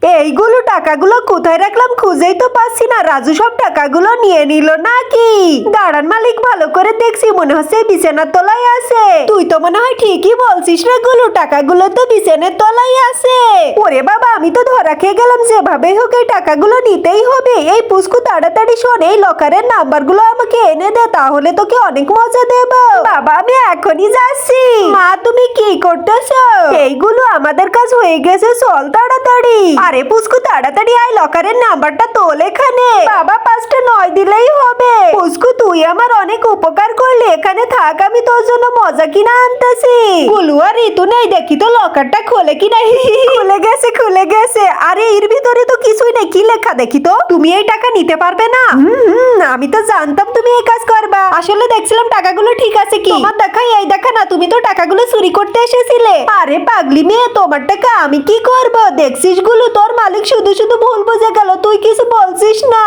এইগুলো টাকাগুলো কোথায় রাখলাম খুঁজেই তো পাচ্ছি না। রাজু সব টাকাগুলো নিয়ে নিল নাকি? দাঁড়ান মালিক, ভালো করে দেখছি, মনে হচ্ছে বিছানার তলায় আছে। তুই তো মনে হয় ঠিকই বলছিস রে গুলু, টাকাগুলো তো বিছানার তলায় আছে। ওরে বাবা, আমি তো ধরা খেয়ে গেলাম। যেভাবে হোক এই টাকাগুলো নিতেই হবে। এই পুস্কু তাড়াতাড়ি শোন, এই লকারের নাম্বারগুলো আমাকে এনে দে, তাহলে তোকে অনেক মজা দেব। বাবা আমি এখনই যাচ্ছি। মা তুমি কি করতেছো? এইগুলো আমাদের কাজ হয়ে গেছে, চল তাড়াতাড়ি। আরে পুস্কু তাড়াতাড়ি আয়, লকারের নাম্বারটা তোল এখানে। বাবা 5টা 9 দিলেই হবে। পুস্কু তুই আমার অনেক উপকার করলি, এখানে থাক, আমি তোর জন্য মজা কিনা আনতেছি। গুলু আর ঋতু নেই, দেখি তো লকারটা খোলে কিনা। খুলে গেছে খুলে গেছে। আরে এর ভিতরে তো কিছুই নেই, কি লেখা দেখি তো। তুমি এই টাকা নিতে পারবে না? আমি তো জানতাম তুমি এই কাজ করবা। আসলে দেখছিলাম টাকাগুলো ঠিক আছে কি। তোমার দেখাই এই দেখা না, তুমি তো টাকাগুলো চুরি করতে এসেছিলে। আরে পাগলি মেয়ে, তোমার টাকা আমি কি করব? দেখছিস গুলো, তোর মালিক শুধু শুধু ভুল বুঝে গেল, তুই কিছু বলছিস না।